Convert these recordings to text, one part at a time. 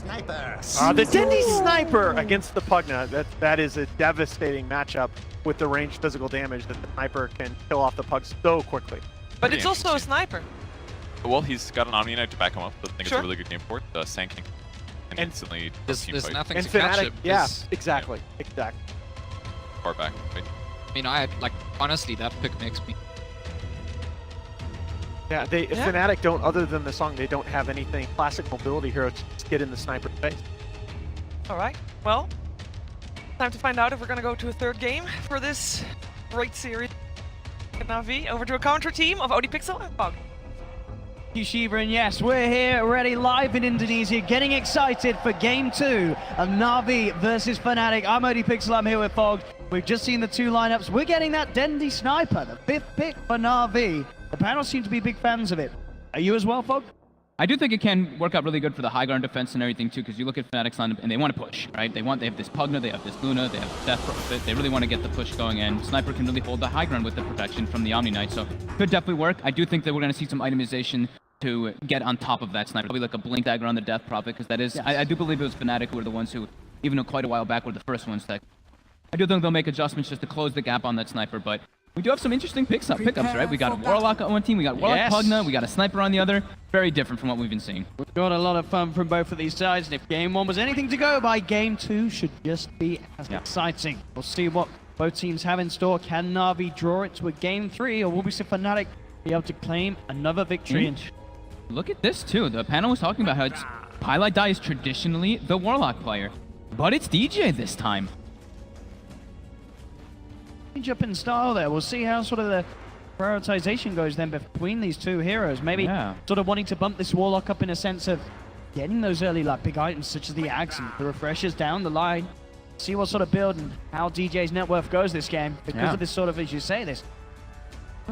Sniper. The Dendi Sniper against the Pugna. That is a devastating matchup with the ranged physical damage that the Sniper can kill off the Pug so quickly. But it's also a sniper. Well, he's got an Omni Knight to back him up, so I think Sure. it's a really good game for it. Sanking and instantly team There's fight nothing And to catch FNATIC, it. yeah, exactly. far back. Right? I mean, honestly, that pick makes me. Yeah, FNATIC don't, other than the song, they don't have anything classic mobility here to just get in the Sniper's face. All right. Well, time to find out if we're going to go to a third game for this great series. Navi, over to a counter team of ODPixel and Pug. Shiva, and yes, we're here ready live in Indonesia, getting excited for game 2 of Navi versus FNATIC. I'm ODPixel, I'm here with Fog. We've just seen the two lineups. We're getting that Dendi Sniper, the 5th pick for Navi. The panel seem to be big fans of it. Are you as well, Fog? I do think it can work out really good for the high ground defense and everything too, because you look at FNATIC's lineup and they want to push, right? They have this Pugna, they have this Luna, they have Death Prophet. They really want to get the push going, and Sniper can really hold the high ground with the protection from the Omni Knight, so could definitely work. I do think that we're going to see some itemization to get on top of that Sniper. Probably like a Blink Dagger on the Death Prophet, because that is, yes. I do believe it was FNATIC who were the ones who, even quite a while back, were the first ones that. I do think they'll make adjustments just to close the gap on that Sniper, but we do have some interesting pickups, right? We got a Warlock on one team, we got Warlock Pugna, we got a Sniper on the other. Very different from what we've been seeing. We've got a lot of fun from both of these sides, and if game 1 was anything to go by, game 2 should just be as exciting. We'll see what both teams have in store. Can Navi draw it to a game 3, or will we see FNATIC be able to claim another victory? Look at this too. The panel was talking about how Highlight Die is traditionally the Warlock player, but it's DJ this time. Change up in style there. We'll see how sort of the prioritization goes then between these two heroes. Maybe sort of wanting to bump this Warlock up in a sense of getting those early like big items such as the Axe and the refreshers down the line. See what sort of build and how DJ's net worth goes this game because of this sort of, as you say, this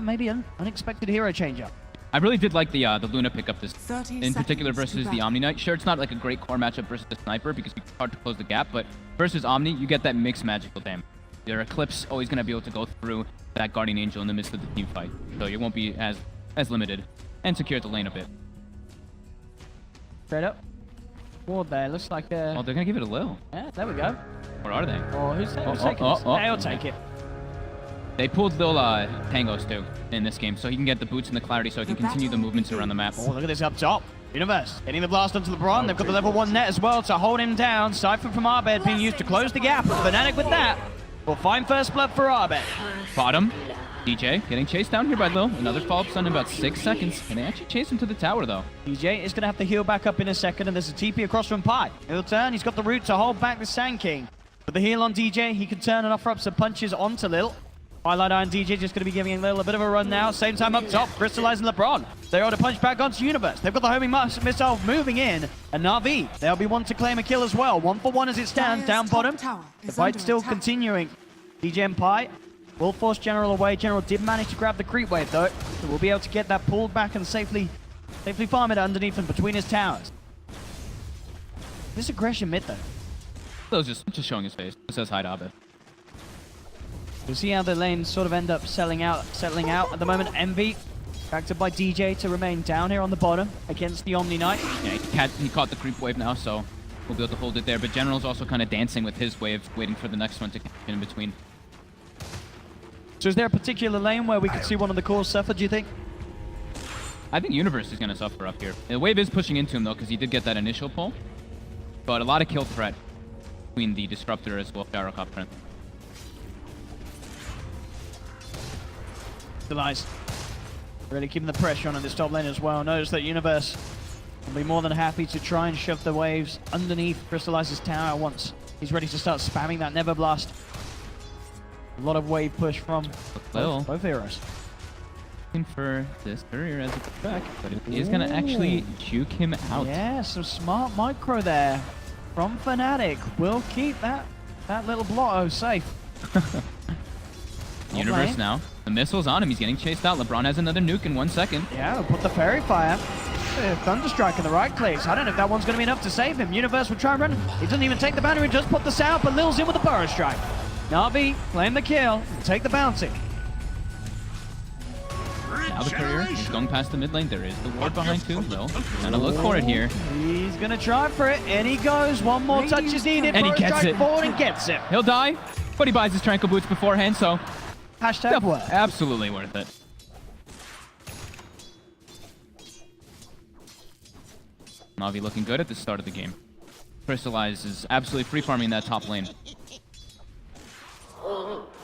maybe an unexpected hero change up. I really did like the Luna pickup this, in particular versus the Omni Knight. Sure, it's not like a great core matchup versus the Sniper because it's hard to close the gap, but versus Omni, you get that mixed magical damage. Your Eclipse always going to be able to go through that Guardian Angel in the midst of the team fight, so you won't be as limited and secure the lane a bit. Straight up. Ward there, looks like Oh, they're going to give it a Lil. Yeah, there we go. Or are they? Oh, who's taking this? They'll take it. They pulled Lil Tangos too in this game, so he can get the boots and the clarity so he can continue the movements around the map. Oh, look at this up top. Universe getting the blast onto LeBron. They've got the level 1 net as well to hold him down. Siphon from Arbed being used to close the gap. FNATIC with that will find first blood for Arbed. Bottom. DJ getting chased down here by Lil. Another follow-up stun in about 6 seconds. Can they actually chase him to the tower, though? DJ is going to have to heal back up in a second, and there's a TP across from Pi. He'll turn. He's got the root to hold back the Sand King. With the heal on DJ, he can turn and offer up some punches onto Lil. Highlight Eye and DJ just going to be giving Lil a bit of a run now. Same time up top, crystallizing LeBron. They're able to punch back onto Universe. They've got the homing missile moving in. And Navi, they'll be one to claim a kill as well. 1-for-1 as it stands down bottom. The fight's still continuing. DJ and Pi will force General away. General did manage to grab the creep wave though. So we'll be able to get that pulled back and safely farm it underneath and between his towers. This aggression mid though. Lil's just showing his face. It says hi to Abed. We'll see how the lanes sort of end up settling out at the moment. Envy backed up by DJ to remain down here on the bottom against the Omni Knight. Yeah, he caught the creep wave now, so we'll be able to hold it there. But General's also kind of dancing with his wave, waiting for the next one to get in between. So is there a particular lane where we could see one of the cores suffer, do you think? I think Universe is going to suffer up here. The wave is pushing into him, though, because he did get that initial pull. But a lot of kill threat between the Disruptor as well as Gyrocopter. The lies. Really keeping the pressure on in this top lane as well. Notice that Universe will be more than happy to try and shove the waves underneath Crystallizer's tower once he's ready to start spamming that Never Blast. A lot of wave push from both heroes. Looking for this courier as a back, but he is going to actually juke him out. Yeah, some smart micro there from FNATIC. Will keep that little blotto safe. Universe now. The missile's on him. He's getting chased out. LeBron has another nuke in 1 second. Yeah, we'll put the Fairy Fire. Thunderstrike in the right place. I don't know if that one's going to be enough to save him. Universe will try and run. He doesn't even take the boundary. Just put the sound, but Lil's in with the Burrow Strike. Navi, claim the kill. Take the bounty. Now the courier is going past the mid lane. There is the ward behind too. Lil gonna look for it here. He's He's gonna try for it, and he goes. One more touch is needed. And he Burst gets strike it. forward and gets it. He'll die, but he buys his tranquil boots beforehand, so Hashtag worth. absolutely worth it. Navi looking good at the start of the game. Crystallize is absolutely free farming that top lane.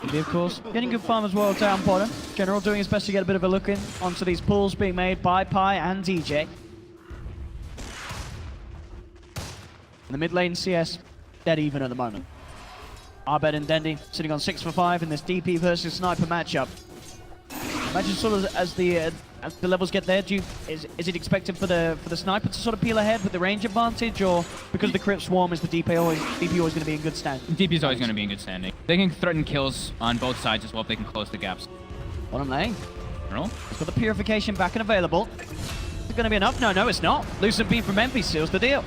Indy, of course, getting good farm as well down bottom. General doing his best to get a bit of a look in onto these pulls being made by Pi and DJ. In the mid lane, CS dead even at the moment. Arbed and Dendi sitting on 6 for 5 in this DP versus Sniper matchup. Imagine sort of as the levels get there, is it expected for the Sniper to sort of peel ahead with the range advantage, or because the crit swarm is the DP always going to be in good standing? DP is always going to be in good standing. They can threaten kills on both sides as well if they can close the gaps. Bottom lane. General? He's got the Purification back and available. Is it going to be enough? No, it's not. Lucent Beam from Envy seals the deal.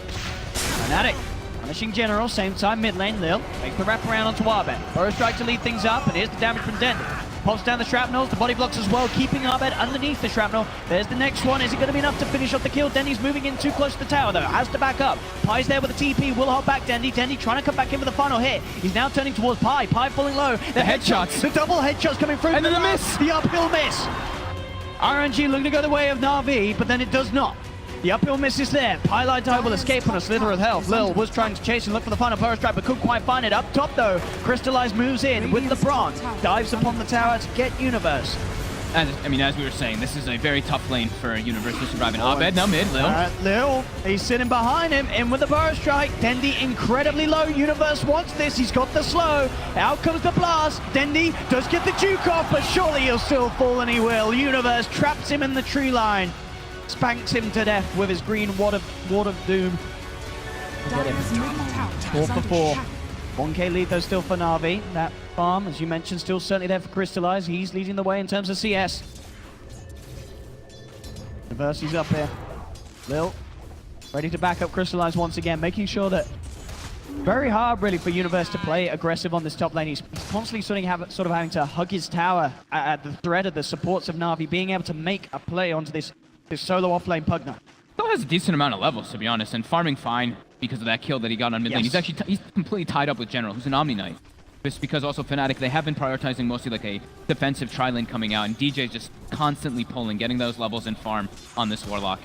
FNATIC punishing General, same time mid lane. Lil makes the wrap around onto Arbed. Burrow strike to lead things up, and here's the damage from Dendi. Pops down the shrapnels, the body blocks as well, keeping Arbed underneath the shrapnel. There's the next one. Is it going to be enough to finish off the kill? Dendi's moving in too close to the tower, though. Has to back up. Pi's there with a TP. Will hold back Dendi. Dendi trying to come back in with the final hit. He's now turning towards Pi. Pi falling low. The headshots. The double headshots coming through. And then the miss. The uphill miss. RNG looking to go the way of Na'Vi, but then it does not. The uphill miss is there. Pylite will escape on a slither of health. Lil was trying to chase and look for the final power strike, but couldn't quite find it. Up top, though, Crystallize moves in with the Bron. Dives upon the tower to get Universe. And, I mean, as we were saying, this is a very tough lane for Universe to survive in. Arbed now mid, Lil. Lil, he's sitting behind him, in with the power strike. Dendi incredibly low. Universe wants this. He's got the slow. Out comes the blast. Dendi does get the juke off, but surely he'll still fall, and he will. Universe traps him in the tree line. Spanks him to death with his green ward of doom. Get him. 4 for 4. 1k lead though still for Na'Vi. That farm, as you mentioned, still certainly there for Crystallize. He's leading the way in terms of CS. University's up here. Lil, ready to back up Crystallize once again, making sure that very hard really for Universe to play aggressive on this top lane. He's constantly sort of having to hug his tower at the threat of the supports of Na'Vi, being able to make a play onto this solo offlane Pugna. Still has a decent amount of levels, to be honest, and farming fine because of that kill that he got on mid lane. He's actually he's completely tied up with General, who's an Omni Knight. Just because also FNATIC, they have been prioritizing mostly like a defensive tri-lane coming out, and DJ's just constantly pulling, getting those levels in farm on this Warlock.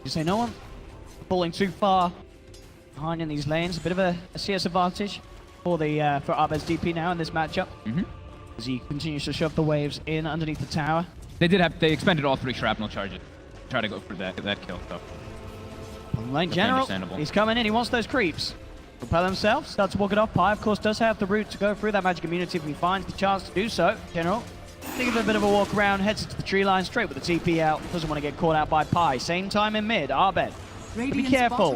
You say no one falling too far behind in these lanes. A bit of a CS advantage for Arbed's DP now in this matchup. As he continues to shove the waves in underneath the tower. They expended all 3 shrapnel charges. Try to go for that kill, so. Lane General, he's coming in, he wants those creeps. Propel himself, starts to walk it off. Pi, of course, does have the route to go through that magic immunity if he finds the chance to do so. General, taking a bit of a walk around, heads into the tree line, straight with the TP out. Doesn't want to get caught out by Pi. Same time in mid, Arbed. Be careful.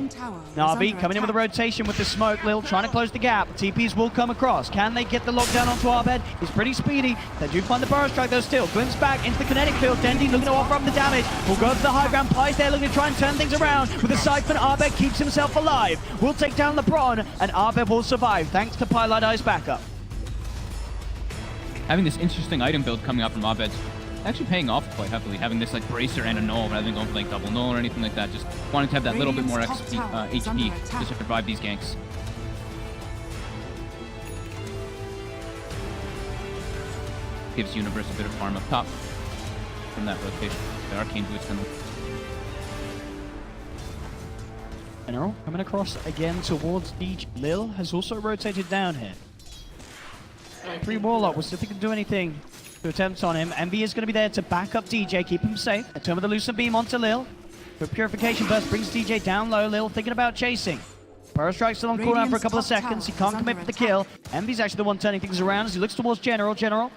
Na'Vi coming in with a rotation with the smoke. Lil trying to close the gap. TPs will come across. Can they get the lockdown onto Arbed? He's pretty speedy. They do find the burrow strike though still. Glimpse back into the kinetic field. Dendi looking to offer up the damage. Will go for the high ground. Pi's there looking to try and turn things around. With the siphon, Arbed keeps himself alive. Will take down the Bron, and Arbed will survive thanks to Pylite Eye's backup. Having this interesting item build coming out from Arbed's actually paying off quite heavily, having this like bracer and a null rather than going for like double null or anything like that. Just wanting to have that little bit more HP to survive these ganks. Gives Universe a bit of farm up top from that rotation. The arcane boots can. General coming across again towards DJ. Lil has also rotated down here. 3 Warlock will see if they can do anything to attempt on him. Envy is going to be there to back up DJ, keep him safe. A turn with the Lucent Beam onto Lil. The Purification Burst brings DJ down low. Lil thinking about chasing. Burrow strike still on cooldown for a couple of seconds. He can't commit for the kill. Envy's actually the one turning things around as he looks towards General. General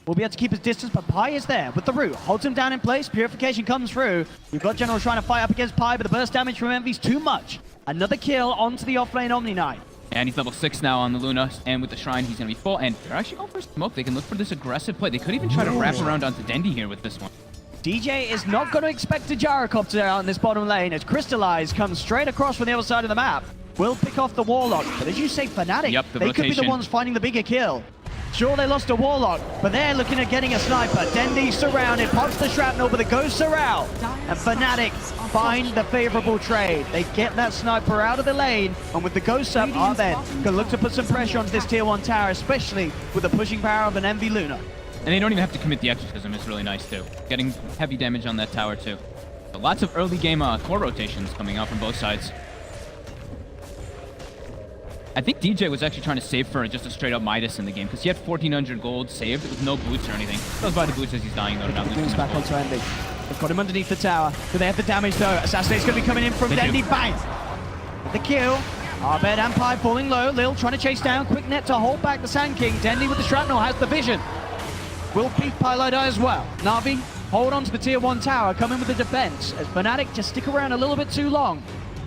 will be able to keep his distance, but Pi is there with the root. Holds him down in place. Purification comes through. We've got General trying to fight up against Pi, but the burst damage from Envy's too much. Another kill onto the offlane Omni Knight. And he's level 6 now on the Luna, and with the Shrine, he's going to be full. And they're actually going for smoke. They can look for this aggressive play. They could even try to wrap around onto Dendi here with this one. DJ is not going to expect a gyrocopter out in this bottom lane as Crystallize comes straight across from the other side of the map. Will pick off the Warlock, but as you say, FNATIC, Yep, they could be the ones finding the bigger kill. Sure, they lost a Warlock, but they're looking at getting a Sniper. Dendi surrounded, pops the Shrapnel, but the Ghosts are out. And FNATIC find the favorable trade. They get that Sniper out of the lane, and with the Ghosts up, Abed can look to put some pressure onto this tier 1 tower, especially with the pushing power of an Envy Luna. And they don't even have to commit the Exorcism. It's really nice, too. Getting heavy damage on that tower, too. So lots of early game core rotations coming out from both sides. I think DJ was actually trying to save for just a straight-up Midas in the game, because he had 1,400 gold saved with no boots or anything. Goes by the boots as he's dying, though, to not lose Moves too back much onto Envy. They've got him underneath the tower. Do they have the damage, though? Assassinate's going to be coming in from They Dendi. do. Bang! The kill. Abed and Pi falling low. Lil trying to chase down. Quick net to hold back the Sand King. Dendi with the Shrapnel has the vision. Will peek Pylite as well. Na'Vi hold on to the tier 1 tower, come in with the defense, as FNATIC just stick around a little bit too long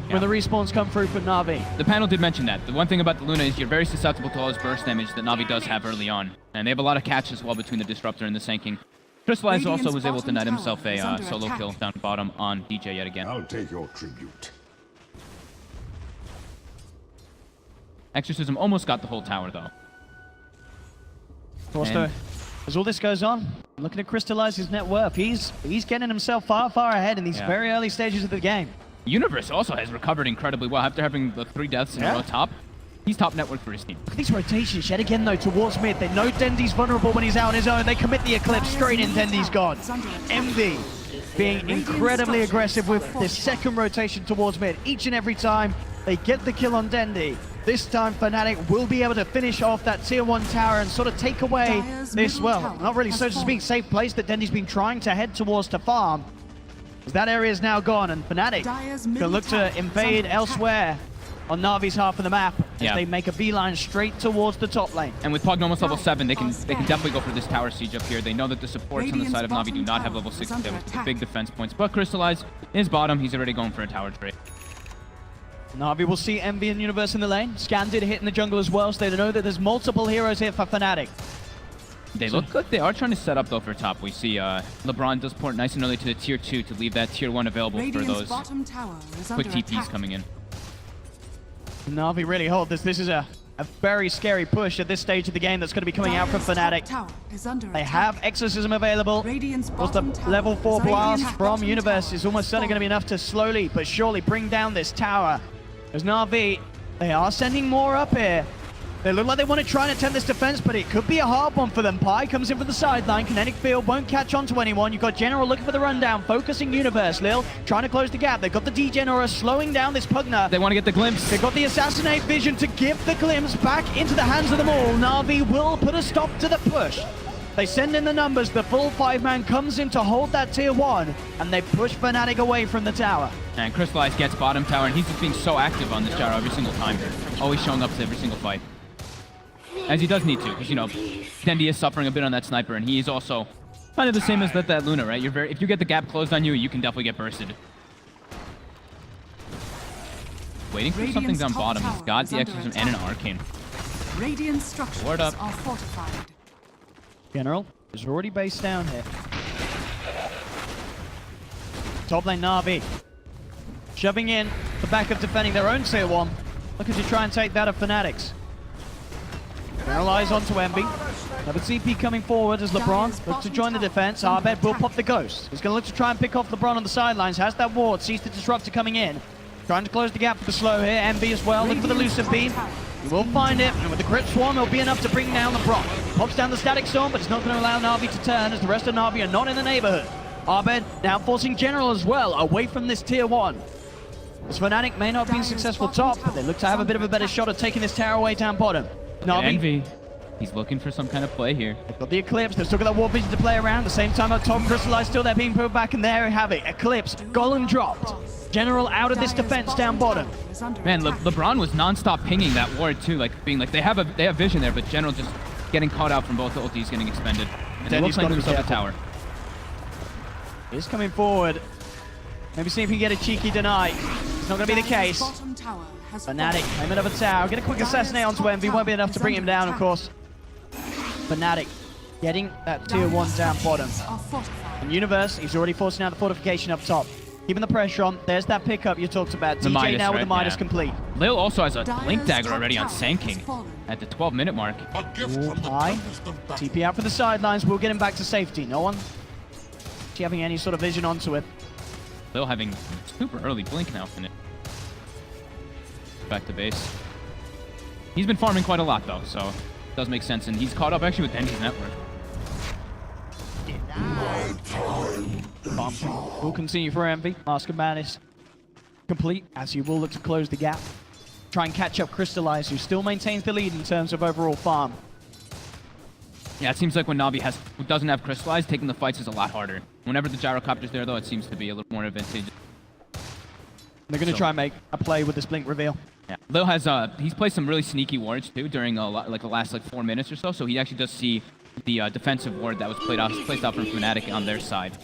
when the respawns come through for Na'Vi. The panel did mention that. The one thing about the Luna is you're very susceptible to all his burst damage that Na'Vi does have early on. And they have a lot of catch as well between the Disruptor and the Sand King. Crystallize also was able to net himself a solo kill down bottom on DJ yet again. I'll take your tribute. Exorcism almost got the whole tower, though. Of course, And- though, as all this goes on, looking to crystallize his net worth, he's getting himself far, far ahead in these Yeah. very early stages of the game. Universe also has recovered incredibly well after having the 3 deaths in a row top. He's top network for his team. Look at these rotations yet again, though, towards mid. They know Dendi's vulnerable when he's out on his own. They commit the Eclipse straight in. Dendi's gone. Envy being incredibly aggressive with this second rotation towards mid. Each and every time they get the kill on Dendi. This time, FNATIC will be able to finish off that tier 1 tower and sort of take away this, well, not really, so to speak, safe place that Dendi's been trying to head towards to farm. As that area is now gone, and FNATIC can look to invade elsewhere on Na'Vi's half of the map as they make a beeline straight towards the top lane. And with Pug almost level 7, they can definitely go for this tower siege up here. They know that the supports on the side of Na'Vi do not have level 6 with the big defense points. But Crystallize is bottom. He's already going for a tower trade. Na'Vi will see Envy and Universe in the lane. Scan did hit in the jungle as well, so they know that there's multiple heroes here for FNATIC. They look good. They are trying to set up, though, for top. We see LeBron does port nice and early to the tier 2 to leave that tier 1 available for those quick TPs coming in. Na'Vi really hold this. This is a very scary push at this stage of the game that's going to be coming out from FNATIC. They have Exorcism available. Was the level 4 blast from Universe is almost certainly going to be enough to slowly but surely bring down this tower. As Na'Vi, they are sending more up here. They look like they want to try and attempt this defense, but it could be a hard one for them. Pi comes in from the sideline. Kinetic Field won't catch on to anyone. You've got General looking for the rundown, focusing Universe. Lil trying to close the gap. They've got the Degenerate slowing down this Pugna. They want to get the glimpse. They've got the Assassinate vision to give the glimpse back into the hands of them all. Na'Vi will put a stop to the push. They send in the numbers. The full 5-man comes in to hold that tier 1, and they push FNATIC away from the tower. And Crystallize gets bottom tower, and he's just being so active on this tower every single time. Always showing up to every single fight. As he does need to, because, you know, Dendi is suffering a bit on that sniper, and he is also kind of the same as that Luna, right? If you get the gap closed on you, you can definitely get bursted. Waiting for something down bottom. He's got the Exorcism and an Arcane. Radiant structures Ward up. are fortified. General is already based down here. Top lane Na'Vi shoving in the back of defending their own tier 1. Looking to try and take that of FNATIC's. General eyes onto Envy. Another CP coming forward as LeBron looks to join the defense. Abed will pop the Ghost. He's going to look to try and pick off LeBron on the sidelines. Has that ward. Sees the Disruptor coming in. Trying to close the gap for the slow here. Envy as well. Looking for the Lucid Beam. He will find it. And with the Crypt Swarm, it'll be enough to bring down LeBron. Pops down the Static Storm, but it's not going to allow Na'Vi to turn as the rest of Na'Vi are not in the neighborhood. Abed now forcing General as well away from this tier 1. As FNATIC may not have been successful top, but they look to have a bit of a better shot at taking this tower away down bottom. Na'Vi, Envy. He's looking for some kind of play here. they've got the Eclipse, they've still got that War Vision to play around. The same time up top, Crystallize still there being put back, and there we have it. Eclipse, Golem dropped. General out of this defense down bottom. Man, LeBron was non-stop pinging that ward too, like being like they have vision there, but General just getting caught out from both ultis getting expended. And it looks like himself a tower. He's coming forward. Maybe see if he can get a cheeky deny. It's not going to be the case. FNATIC, aim another tower. Get a quick assassinate onto Envy. Won't be enough to bring him down, of course. FNATIC getting that tier 1 down bottom. And Universe, he's already forcing out the fortification up top. Keeping the pressure on. There's that pickup you talked about. The DJ Midas, now with the right? Midas Yeah. complete. Lil also has a Dire's Blink Dagger top already on tower Sand has King fallen. at the 12-minute mark. High. TP out for the sidelines. We'll get him back to safety. No one having any sort of vision onto it. Lil having super early Blink now finish. Back to base. He's been farming quite a lot though, so it does make sense. And he's caught up actually with Dendi's network. Will continue for Envy. Mask of Madness complete, as he will look to close the gap. Try and catch up Crystallize, who still maintains the lead in terms of overall farm. Yeah, it seems like when Navi doesn't have Crystallize, taking the fights is a lot harder. Whenever the Gyrocopter's there, though, it seems to be a little more advantageous. They're going to try and make a play with this Blink reveal. Yeah, Lil has he's played some really sneaky wards too during the last 4 minutes or so. So he actually does see the defensive ward that was placed out from FNATIC on their side.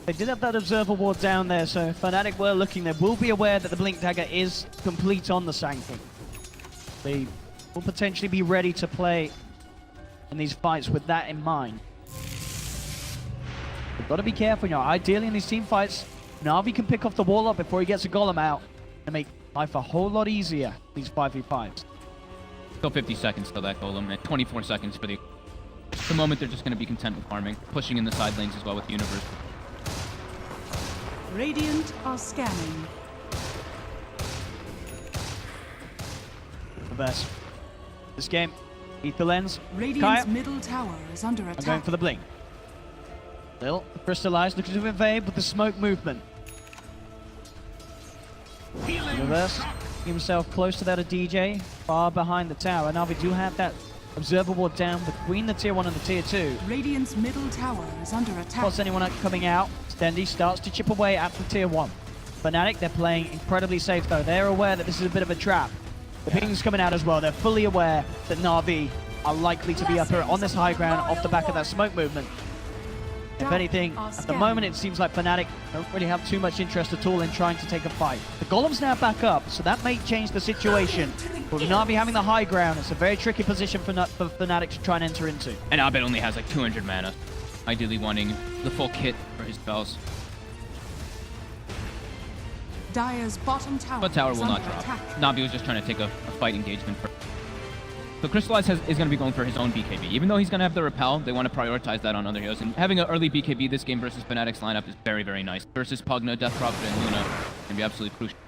They did have that Observer ward down there, so FNATIC were looking. They will be aware that the Blink Dagger is complete on the Sand King. They will potentially be ready to play in these fights with that in mind. You've got to be careful, you know. Ideally in these team fights, Na'Vi can pick off the wall up before he gets a golem out and make life a whole lot easier, these 5v5s. Still 50 seconds till that golem, and 24 seconds for the... At the moment, they're just going to be content with farming, pushing in the side lanes as well with the Universe. Radiant are scanning. The best. This game, Ether Lens, Radiant's Kaya, middle tower is under I'm going attack. for the Blink. Lil, Crystallized, looking to invade with the smoke movement. Reverse, himself close to that of DJ, far behind the tower. Now we do have that Observer ward down between the tier 1 and the tier 2. Radiant's middle tower is under attack. Plus anyone coming out, Dendi starts to chip away at the tier 1. FNATIC, they're playing incredibly safe though. They're aware that this is a bit of a trap. The ping's coming out as well. They're fully aware that Na'Vi are likely to be up here on this high ground off the back of that smoke movement. If anything, at the moment it seems like FNATIC don't really have too much interest at all in trying to take a fight. The Golem's now back up, so that may change the situation. But with Na'Vi having the high ground, it's a very tricky position for FNATIC to try and enter into. And Abed only has like 200 mana, ideally wanting the full kit for his spells. Dire's bottom tower, But tower is will not under drop. attack. Navi was just trying to take a fight engagement first. So Crystallize is going to be going for his own BKB. Even though he's going to have the repel, they want to prioritize that on other heroes. And having an early BKB this game versus FNATIC's lineup is very, very nice. Versus Pugna, Death Prophet, and Luna can be absolutely crucial.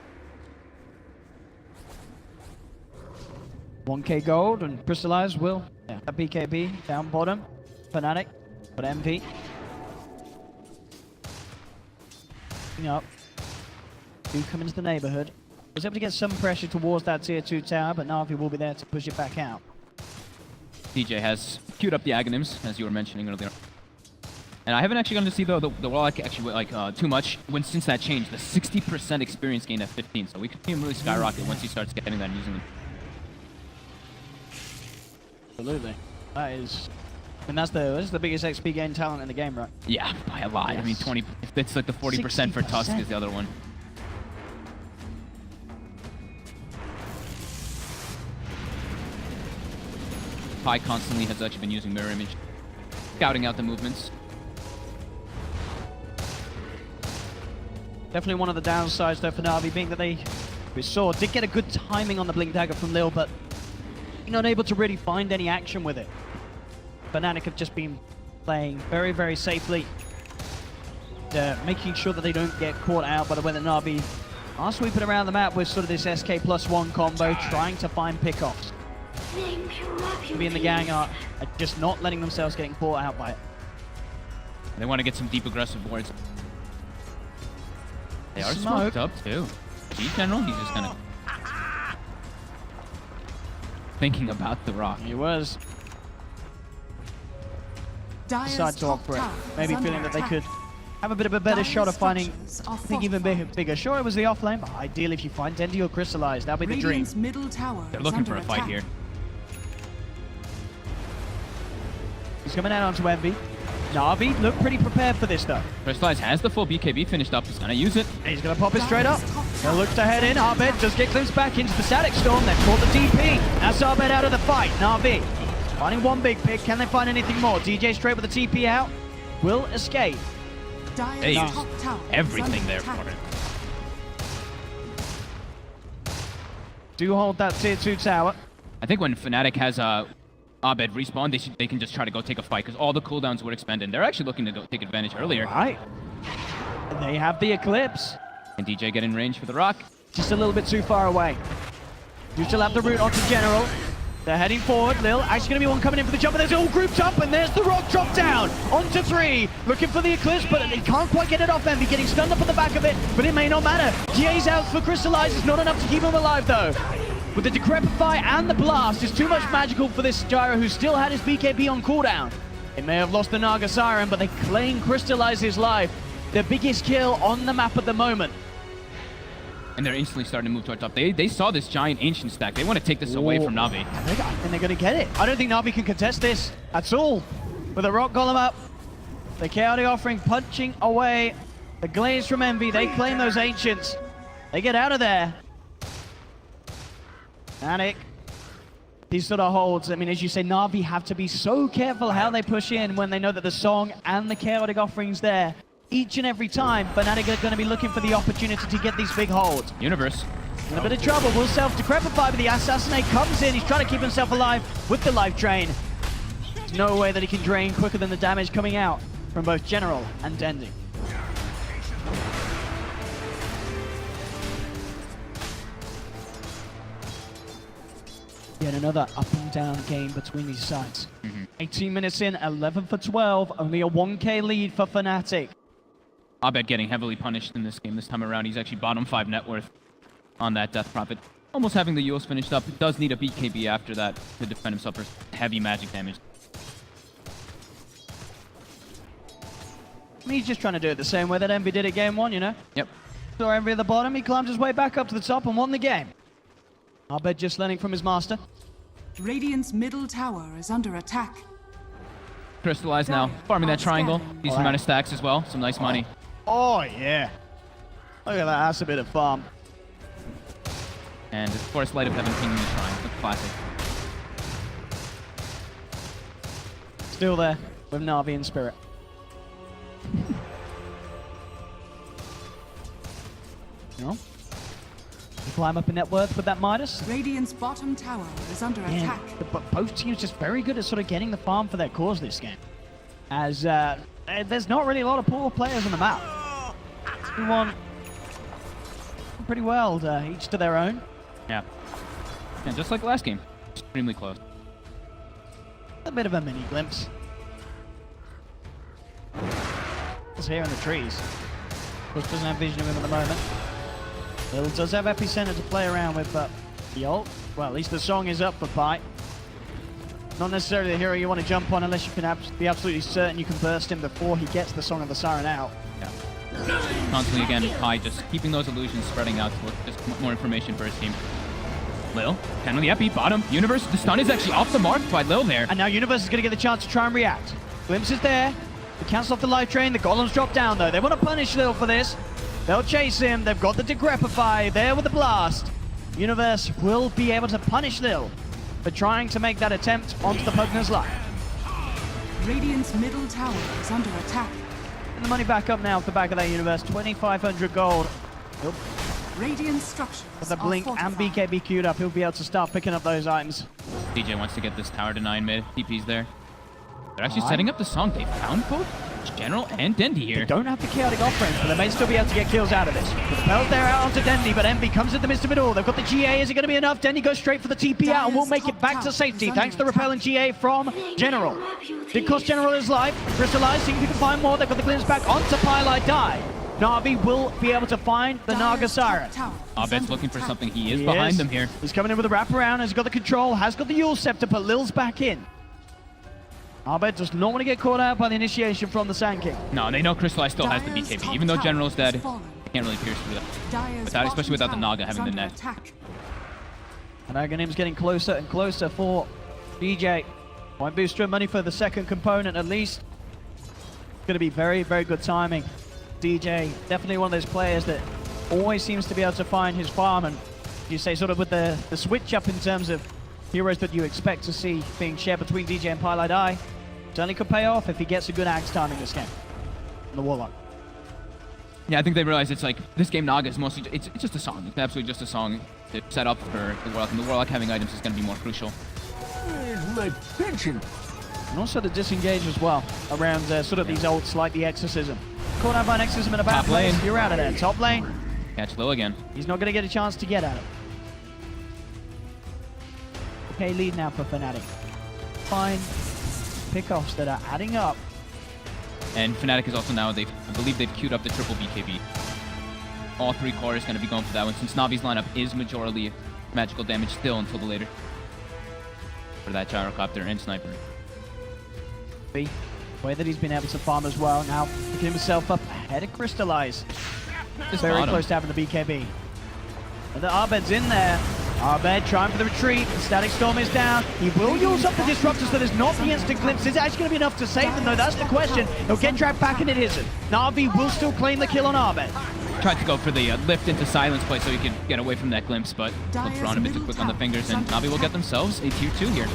1k gold and Crystallize will. Yeah, that BKB down bottom. FNATIC, but MV. Up. Do come into the neighborhood. Was able to get some pressure towards that tier 2 tower, but Na'Vi will be there to push it back out. DJ has queued up the Aghanims, as you were mentioning earlier. And I haven't actually gotten to see though the Warlock actually too much since that change. The 60% experience gain at 15, so we could see him really skyrocket once he starts getting that and using them. Absolutely. That is, and that's the biggest XP gain talent in the game, right? Yeah, by a lot. Yes. I mean, 20. It's like the 40% for Tusk 60%. is the other one. Pi constantly has actually been using Mirror Image, scouting out the movements. Definitely one of the downsides though for Na'Vi being that we saw did get a good timing on the Blink Dagger from Lil, but not able to really find any action with it. FNATIC have just been playing very, very safely, making sure that they don't get caught out by the way that Na'Vi are sweeping around the map with sort of this SK+1 combo, trying to find pickoffs. Maybe in the gang are just not letting themselves getting caught out by it. They want to get some deep aggressive wards. They are Smoke. smoked up too. G General, he's just kind of thinking about the rock. He was Dire's decided to top opt for it. tower Maybe is feeling under that they attack. could have a bit of a better Dire's shot of finding structures are something even fortified. bigger. Sure, it was the off lane, but ideally if you find Dendi or Crystallize, that'll be the dream. Radiant's middle tower They're is looking under for a fight attack. here. He's coming out onto Envy. Na'Vi look pretty prepared for this though. Crystallize has the full BKB finished up. He's gonna use it. He's going to pop it straight up. Dire's top He'll tower look to head in. Arbed does get glimpsed back into the Static Storm. They've caught the DP. That's Arbed out of the fight. Na'Vi finding one big pick. Can they find anything more? DJ straight with the TP out. Will escape. Dire's They top used tower is everything under there attack. for him. Do hold that tier 2 tower. I think when FNATIC has Abed respawn, they can just try to go take a fight because all the cooldowns were expended. They're actually looking to go take advantage earlier. Right. And they have the Eclipse. And DJ get in range for the rock. Just a little bit too far away. You still have the route onto General. They're heading forward. Lil actually going to be one coming in for the jump, but there's all grouped up, and there's the rock drop down. Onto 3. Looking for the Eclipse, but he can't quite get it off Envy. Getting stunned up at the back of it, but it may not matter. GA's out for Crystallize. It's not enough to keep him alive, though. With the Decrepify and the Blast, it's too much magical for this Gyro, who still had his BKB on cooldown. It may have lost the Naga Siren, but they claim Crystallize his life. The biggest kill on the map at the moment. And they're instantly starting to move towards top. They saw this giant Ancient stack. They want to take this away from Na'Vi. And they're going to get it. I don't think Na'Vi can contest this at all. With the Rock Golem up, the Chaotic Offering punching away. The Glaze from Envy, they claim those Ancients. They get out of there. FNATIC, these sort of holds. I mean, as you say, Na'Vi have to be so careful how they push in when they know that the Song and the Chaotic Offering's there. Each and every time, FNATIC are going to be looking for the opportunity to get these big holds. Universe. In a bit of trouble, will self-decrepify, but the Assassinate comes in. He's trying to keep himself alive with the life drain. There's no way that he can drain quicker than the damage coming out from both General and Dendi. Yet another up and down game between these sides. 18 minutes in, 11 for 12, only a 1k lead for FNATIC. Abed getting heavily punished in this game this time around. He's actually bottom 5 net worth on that Death Prophet. Almost having the Yules finished up. He does need a BKB after that to defend himself for heavy magic damage. I mean, he's just trying to do it the same way that Envy did at game 1, you know? Yep. Saw Envy at the bottom, he climbed his way back up to the top and won the game. Abed just learning from his master. Radiant's middle tower is under attack. Crystallize now. Farming that triangle. Decent amount of stacks as well. Some nice money. Oh, yeah. Look at that, that's a bit of farm. And of course, Light of Heaven pinging the shrine. The classic. Still there with Na'Vi in spirit. You know? You climb up in net worth with that Midas. Radiant's bottom tower is under attack. But both teams just very good at sort of getting the farm for their cause this game. As there's not really a lot of poor players on the map. Everyone pretty well, each to their own. Yeah. And just like last game. Extremely close. A bit of a mini glimpse. He's here in the trees. Bush doesn't have vision of him at the moment. Lil does have Epicenter to play around with, but the ult, well, at least the Song is up for Pi. Not necessarily the hero you want to jump on unless you can be absolutely certain you can burst him before he gets the Song of the Siren out. Yeah. Constantly again, Pi just keeping those illusions spreading out to just more information for his team. Lil, 10 on the epi, bottom. Universe, the stun is actually off the mark by Lil there. And now Universe is going to get the chance to try and react. Glimpse is there. They cancel off the life drain. The golems drop down though. They want to punish Lil for this. They'll chase him. They've got the Decrepify there with the blast. Universe will be able to punish Lil for trying to make that attempt onto the Pugner's life. Radiant's middle tower is under attack. And the money back up now off the back of that Universe. 2,500 gold. Nope. Radiant structures With the are blink and fortified. BKB queued up, he'll be able to start picking up those items. DJ wants to get this tower to 9 mid. TP's there. They're actually setting up the Song. They found both General and Dendi here. They don't have the Chaotic Offering, but they may still be able to get kills out of this. The Repel's there out onto Dendi, but Envy comes in the midst of it all. They've got the GA. Is it going to be enough? Dendi goes straight for the TP out and won't make it back to safety thanks to the Repel and GA from General. Did cost General his life. Crystallize, see if he can find more. They've got the glimpse back onto Pylite Die. Na'Vi will be able to find the Naga Dire's top Siren. tower is Abed's under looking for attack. something. He is behind them here. He's coming in with a wraparound. Has got the control. Has got the Yule Scepter, but Lil's back in. Abed does not want to get caught out by the initiation from the Sand King. No, they know Crystallize still has the Dire's BKB. top Even though tower General's has dead, fallen. they can't really pierce through that. Dire's Especially without the bottom Naga tower having is the under net. attack. And Aghanim's getting closer and closer for DJ. Point booster of money for the second component at least. It's going to be very, very good timing. DJ, definitely one of those players that always seems to be able to find his farm, and you say sort of with the switch up in terms of heroes that you expect to see being shared between DJ and Pylite Eye, certainly could pay off if he gets a good axe timing this game. On the Warlock. Yeah, I think they realize it's like, this game Naga is mostly, it's just a song. It's absolutely just a song to set up for the Warlock, and the Warlock having items is going to be more crucial. Where's my pension? And also the disengage as well around sort of these ults like the Exorcism. Caught out by an Exorcism in a bad Top lane. place. You're out of there. Top lane. Catch Lil again. He's not going to get a chance to get at it. Okay, lead now for FNATIC. Fine pickoffs that are adding up. And FNATIC is also now, I believe they've queued up the triple BKB. All three core is going to be going for that one, since Navi's lineup is majority magical damage still until the later. For that gyrocopter and sniper. The way that he's been able to farm as well. Now picking himself up ahead of Crystallize. Just Very bottom. close to having the BKB. And the Arbed's in there. Arbed trying for the retreat. The Static Storm is down. He will use up the disruptors, so there's not the instant glimpse. Is it actually going to be enough to save them, though? That's the question. He'll get dragged back, and it isn't. Na'Vi will still claim the kill on Arbed. Tried to go for the lift into silence play so he could get away from that glimpse, but looked around a bit too quick on the fingers, and Navi will get themselves a tier 2 here.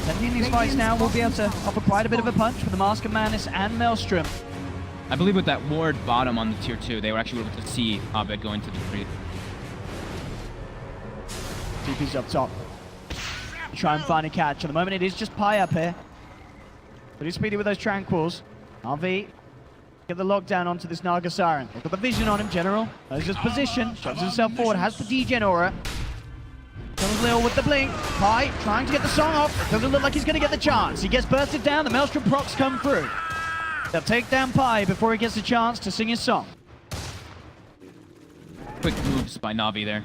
And in these fights now, we'll be able to offer quite a bit of a punch with the Mask of Madness and Maelstrom. I believe with that ward bottom on the tier 2, they were actually able to see Abed go into the retreat. TP's up top. Try and find a catch. At the moment, it is just Pi up here. Pretty speedy with those Tranquils. RV, get the lockdown onto this Naga Siren. They've got the vision on him, General. Knows his position, shoves himself forward, has the degen aura. Comes Lil with the blink. Pi trying to get the song off. Doesn't look like he's going to get the chance. He gets bursted down. The Maelstrom procs come through. They'll take down Pi before he gets a chance to sing his song. Quick moves by Navi there.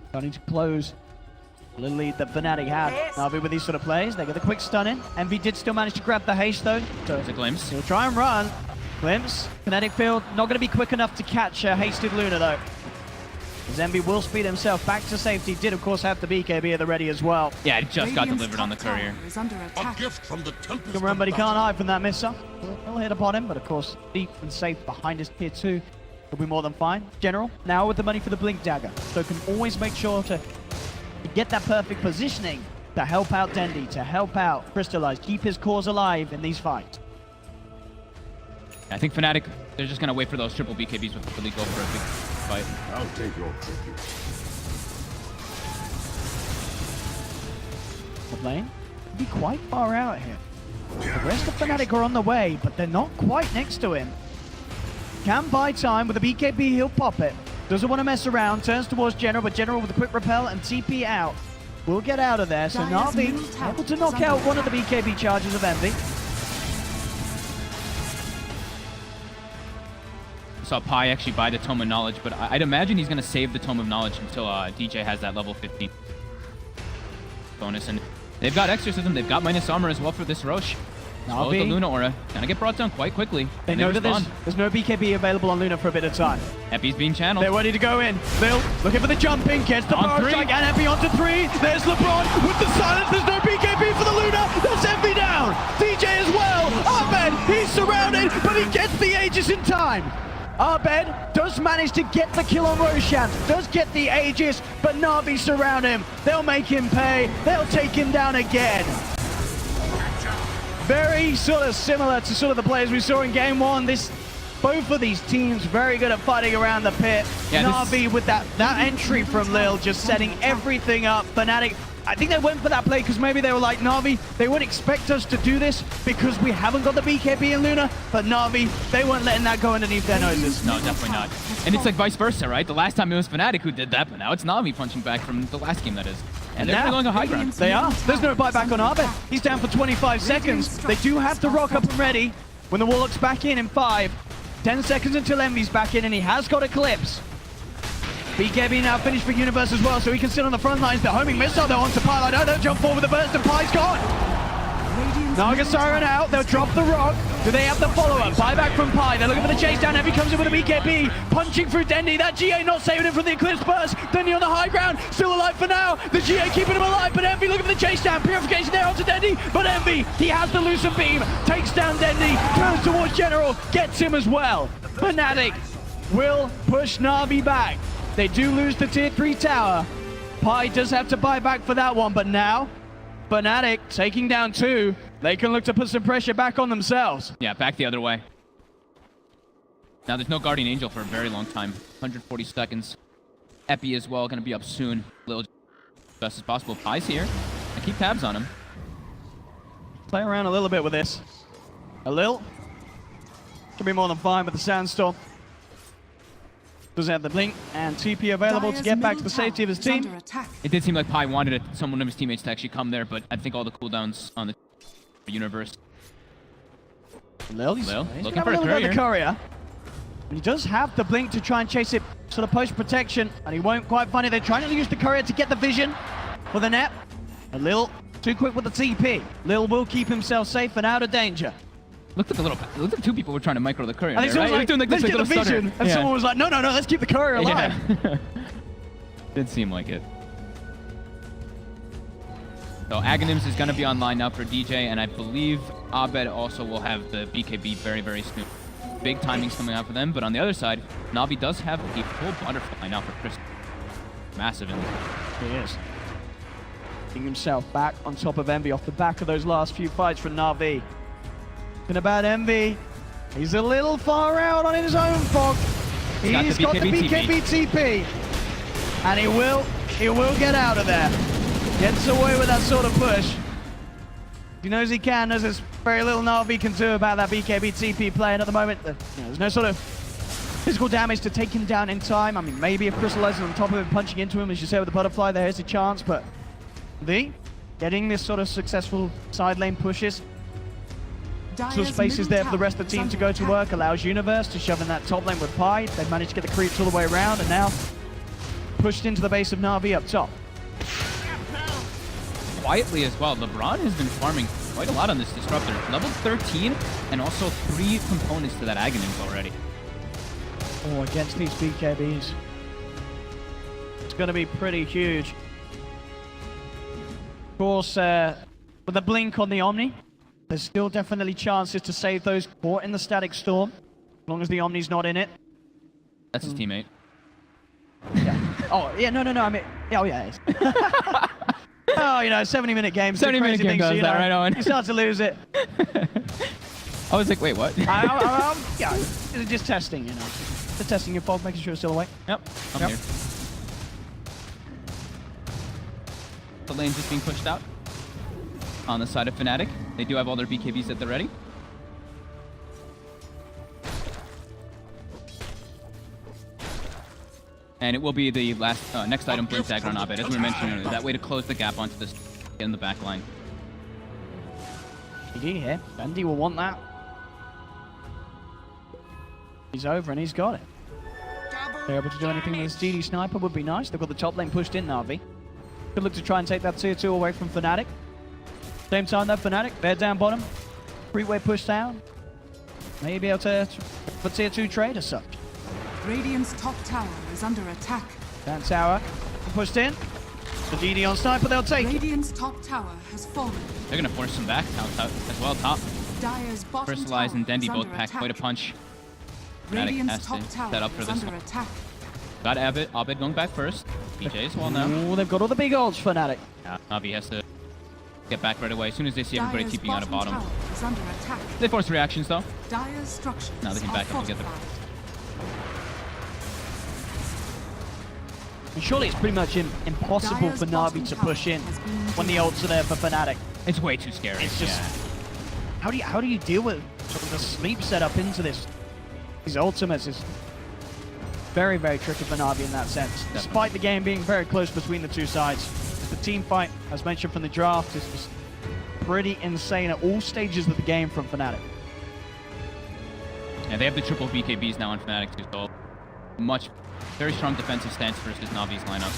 Starting to close the little lead that FNATIC had. Navi with these sort of plays, they get the quick stun in. Envy did still manage to grab the haste though. So There's a glimpse. he'll try and run. Glimpse. FNATIC field not going to be quick enough to catch hasted Luna though. As Envy will speed himself back to safety. Did of course have the BKB at the ready as well. Yeah, it just got Radiant's delivered on the top tower courier. is under A attack. gift from the Tempest. Can remember he can't hide from that missile. He'll hit upon him, but of course deep and safe behind his tier 2. He'll be more than fine. General, now with the money for the Blink Dagger. So can always make sure to get that perfect positioning to help out Dendi, to help out Crystallize, keep his cause alive in these fights. I think FNATIC, they're just going to wait for those triple BKBs before they go for a big fight. I'll take your tribute. The lane be quite far out here. The rest of FNATIC are on the way, but they're not quite next to him. Can buy time with a BKB, he'll pop it. Doesn't want to mess around, turns towards General, but General with a quick repel and TP out. We'll get out of there, so Dire's Navi middle tower able to is knock under out one of attack. the BKB charges of Envy. Saw Pi actually buy the Tome of Knowledge, but I'd imagine he's going to save the Tome of Knowledge until DJ has that level 15 bonus. And they've got Exorcism, they've got minus armor as well for this Roche. As well as the Navi, Luna Aura. Gonna get brought down quite quickly. they and know that respond. there's no BKB available on Luna for a bit of time. Epi's being channeled. They're ready to go in. Lil looking for the jumping, gets the On power three. strike, and Envy onto 3. There's LeBron with the silence. There's no BKB for the Luna. That's Envy down. DJ as well. Abed, he's surrounded, but he gets the Aegis in time. Abed does manage to get the kill on Roshan, does get the Aegis, but Navi surround him. They'll make him pay. They'll take him down again. Very sort of similar to sort of the players we saw in game 1. Both of these teams very good at fighting around the pit. Yeah, Navi with that entry from Lil just setting everything up. FNATIC, I think they went for that play because maybe they were like, Navi, they wouldn't expect us to do this because we haven't got the BKB in Luna, but Navi, they weren't letting that go underneath their noses. No, definitely not. And it's like vice versa, right? The last time it was FNATIC who did that, but now it's Navi punching back from the last game, that is. And they're now- going a high ground. They are. There's no buyback on Arbed. He's down for 25 seconds. They do have the rock up and ready when the Warlock's back in 5. 10 seconds until Envy's back in, and he has got Eclipse. BKB now finished for Universe as well, so he can sit on the front lines. The homing missile, though, onto Pi. They'll jump forward with the burst, and Pi's gone. Radiant's Naga middle Siren tower out. They'll is drop the rock. Do they have the follow-up? Buyback from Pi. They're looking for the chase down. Envy comes in with a BKB, punching through Dendi. That GA not saving him from the Eclipse burst. Dendi on the high ground, still alive for now. The GA keeping him alive, but Envy looking for the chase down. Purification there onto Dendi, but Envy, he has the Lucent Beam, takes down Dendi, turns towards General, gets him as well. FNATIC will push Navi back. They do lose the tier 3 tower, Pi does have to buy back for that one, but now FNATIC taking down 2. They can look to put some pressure back on themselves. Yeah, back the other way. Now there's no Guardian Angel for a very long time. 140 seconds. Epi as well, gonna be up soon. Lil, best as possible. Pi's here. I keep tabs on him. Play around a little bit with this. A little. Should be more than fine with the Sandstorm. Does have the blink and TP available to get back to the safety of his team. It did seem like Pi wanted someone of his teammates to actually come there, but I think all the cooldowns on the universe. Lil, he's looking for a courier. The courier. He does have the blink to try and chase it sort of post protection, and he won't quite find it. They're trying to use the courier to get the vision for the net. A Lil too quick with the TP. Lil will keep himself safe and out of danger. Looked like it looked like 2 people were trying to micro the courier. I think someone was like, doing let's this, get the vision. stutter. And someone was like, no, let's keep the courier alive. Yeah. Did seem like it. So Aghanims is going to be online now for DJ, and I believe Abed also will have the BKB very, very soon. Big timings coming out for them, but on the other side, Navi does have a full butterfly now for Chris. Massive in this. He is. Getting himself back on top of Envy off the back of those last few fights from Navi. Talking about Envy, he's a little far out on his own fog. He's got the BKB TP. And he will get out of there. Gets away with that sort of push. He knows he can. There's very little Navi can do about that BKB TP play. And at the moment, there's no sort of physical damage to take him down in time. I mean, maybe if crystallizing on top of him, punching into him, as you say with the butterfly, there's a chance. But V getting this sort of successful side lane pushes. So space is there for the rest of the team to go to work. Allows Universe to shove in that top lane with Pi. They've managed to get the creeps all the way around, and now pushed into the base of Navi up top. Quietly as well, LeBron has been farming quite a lot on this Disruptor. Level 13, and also 3 components to that Aghanims already. Oh, against these BKBs. It's going to be pretty huge. Of course, with the blink on the Omni, there's still definitely chances to save those caught in the Static Storm, as long as the Omni's not in it. That's his teammate. Yeah. Oh, yeah, no, I mean, oh, yeah. Oh, 70-minute games. 70-minute game does that, right, Owen? You start to lose it. I was like, wait, what? Yeah, just testing, Just testing your fog, making sure it's still awake. Yep, I'm here. The lane's just being pushed out. On the side of FNATIC. They do have all their BKBs at the ready. And it will be the last next item, Blink Dagger on Abed, as we were mentioning earlier. That way to close the gap onto this in the back line. GG here. Bendy will want that. He's over and he's got it. They're able to do anything with this DD Sniper would be nice. They've got the top lane pushed in, Navi. Could look to try and take that tier 2 away from FNATIC. Same time though, FNATIC, they're down bottom. Three-way push down. Maybe able to for tier 2 trade as such. Radiant's top tower is under attack. Down tower, pushed in. The GD on Sniper, they'll take it. Radiant's top tower has fallen. They're going to force him back out as well, top. Dire's bottom Crystallize and tower is Dendi both under pack attack. quite a punch. FNATIC Radiant's has top to tower set up for is this under one. attack. Got Abed going back first. DJ as well now. Oh, they've got all the big ults, FNATIC. Yeah, Navi has to get back right away as soon as they see everybody Dire's TPing out of bottom. tower is under attack. They force reactions though. Dire's structures Now they can are back up together. fortified. And surely it's pretty much impossible Dire's for Navi bottom to tower push in has been when the destroyed. ults are there for FNATIC. It's way too scary. It's just how do you deal with sort of the sleep setup into this? These ultimates is very, very tricky for Navi in that sense. Despite the game being very close between the two sides, the team fight, as mentioned from the draft, is just pretty insane at all stages of the game from FNATIC. Yeah, they have the triple BKBs now on FNATIC too, so very strong defensive stance versus Navi's lineup.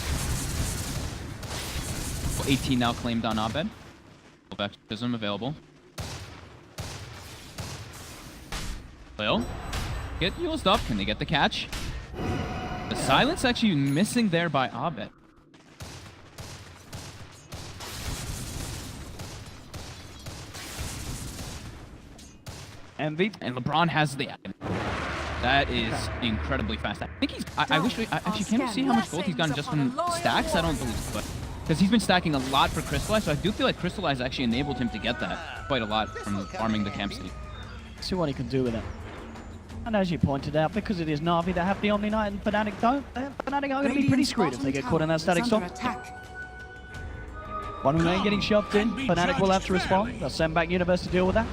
Well, 18 now claimed on Abed. Baptism available. Well, get used up. Can they get the catch? The silence actually missing there by Abed. Envy. And LeBron has the... That is incredibly fast. I think he's. I wish. Actually, can we see how much gold he's gotten just from stacks? I don't believe, but because he's been stacking a lot for Crystallize, so I do feel like Crystallize actually enabled him to get that quite a lot from farming the camp city. See what he can do with it. And as you pointed out, because it is Na'Vi that have the Omni Knight and Fnatic don't, Fnatic are going to be pretty screwed if they get caught in that static storm. One lane getting shoved in, Fnatic will have to respond. They'll send back Universe to deal with that.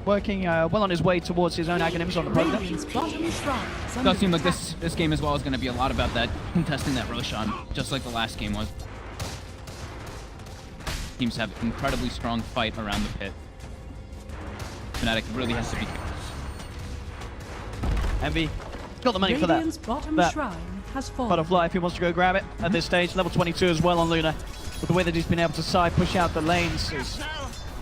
Working well on his way towards his own Aghanims on the program. It does seem like this game as well is going to be a lot about that, contesting that Roshan, just like the last game was. Teams have incredibly strong fight around the pit. Fnatic really has to be careful. Envy got the money for that. Butterfly, if he wants to go grab it at this stage. Level 22 as well on Luna. With the way that he's been able to side push out the lanes, is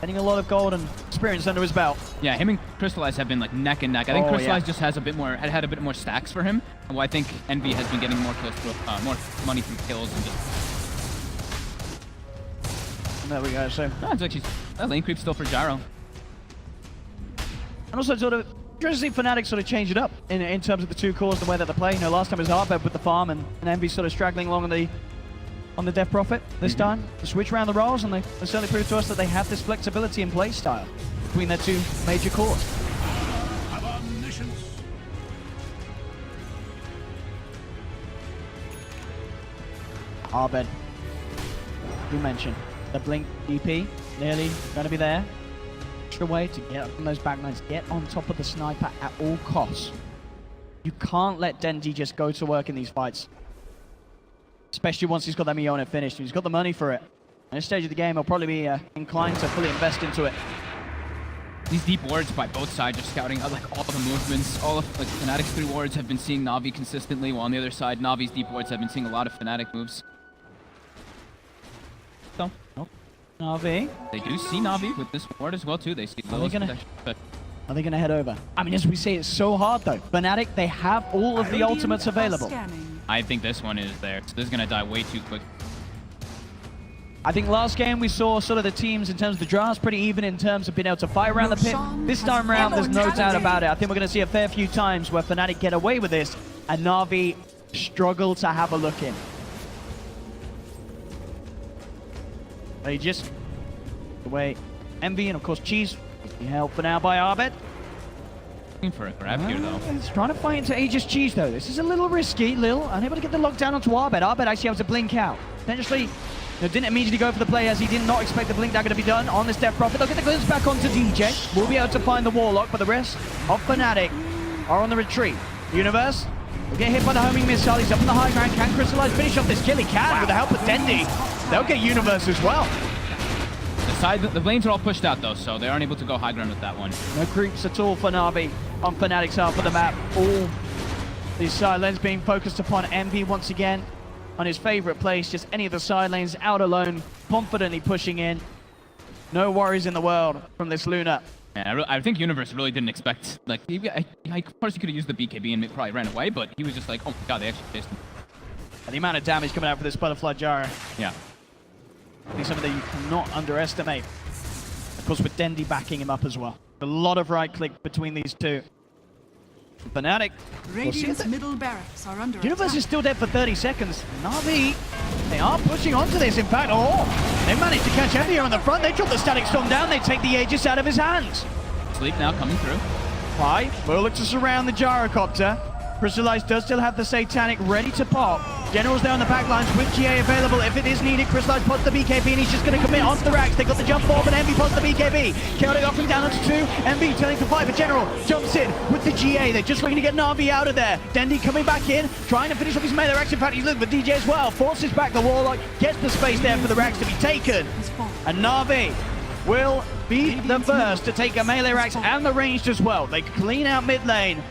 getting a lot of gold and experience under his belt. Yeah, him and Crystallize have been like neck and neck. I think Crystallize just has a bit more, had a bit more stacks for him. Well, I think Envy has been getting more close to more money from kills and just. And there we go. So it's actually lane creep still for Gyro. And also sort of interesting Fnatic sort of change it up in terms of the two cores, the way that they play. You know, last time it was Arbed with the farm and Envy sort of straggling along on the Death Prophet. This time, they switch around the roles, and they certainly prove to us that they have this flexibility in play style between their two major cores. Arbed, you mentioned the Blink DP nearly going to be there. Extra way to get up from those backlines, get on top of the sniper at all costs. You can't let Dendi just go to work in these fights. Especially once he's got that Miona finished. He's got the money for it. At this stage of the game, he'll probably be inclined to fully invest into it. These deep wards by both sides are scouting out like all the movements. All of like Fnatic's 3 wards have been seeing Na'Vi consistently, while on the other side, Na'Vi's deep wards have been seeing a lot of Fnatic moves. So, Na'Vi. They do see Na'Vi with this ward as well too. They see Lilith's protection. Are they gonna head over? I mean, as we say, it's so hard though. Fnatic, they have all of the ultimates available. I think this one is there. So this is gonna die way too quick. I think last game we saw sort of the teams in terms of the drafts pretty even in terms of being able to fight around the pit. This time around, there's no doubt about it. I think we're going to see a fair few times where Fnatic get away with this and Na'Vi struggle to have a look in. They just away Envy and of course Cheese will be held for now by Arbed. Looking for a grab here though. He's trying to fight into Aegis Cheese though. This is a little risky. Lil unable to get the lockdown onto Arbed. Arbed actually has to blink out. Potentially didn't immediately go for the play as he did not expect the blink dagger to be done on this Death Prophet. They'll get the glimpse back onto DJ. We'll be able to find the Warlock, but the rest of Fnatic are on the retreat. Universe will get hit by the homing missile. He's up on the high ground. Can Crystallize finish off this kill? He can with the help of Dendi. They'll get Universe as well. The lanes are all pushed out though, so they aren't able to go high ground with that one. No creeps at all for Na'Vi on Fnatic's half of the map. All these side lanes being focused upon Envy once again. On his favorite place, just any of the side lanes out alone, confidently pushing in. No worries in the world from this Luna. Yeah, I think Universe really didn't expect, like, of course he could have used the BKB and probably ran away, but he was just like, oh my god, they actually chased him. And the amount of damage coming out for this Butterfly Gyro. Yeah. I think something that you cannot underestimate. Of course, with Dendi backing him up as well. A lot of right click between these two. Fnatic. Radiant's middle barracks are under Universe attack. is still dead for 30 seconds. Na'Vi, they are pushing onto this. In fact, they managed to catch Envy on the front. They drop the Static Storm down. They take the Aegis out of his hands. Sleep now coming through. Pi will look to surround the Gyrocopter. Crystallize does still have the Satanic ready to pop. General's there on the back lines with GA available if it is needed. Crystallize pots the BKB and he's just going to commit onto the racks. They got the jump forward, but Envy pots the BKB. Chaotic offering down onto 2. Envy turning to 5, but General jumps in with the GA. They're just looking to get Na'Vi out of there. Dendi coming back in, trying to finish off his melee racks. In fact, he's looking for DJ as well. Forces back the Warlock, gets the space there for the racks to be taken. And Na'Vi will be the first to take a melee racks and the ranged as well. They clean out mid lane.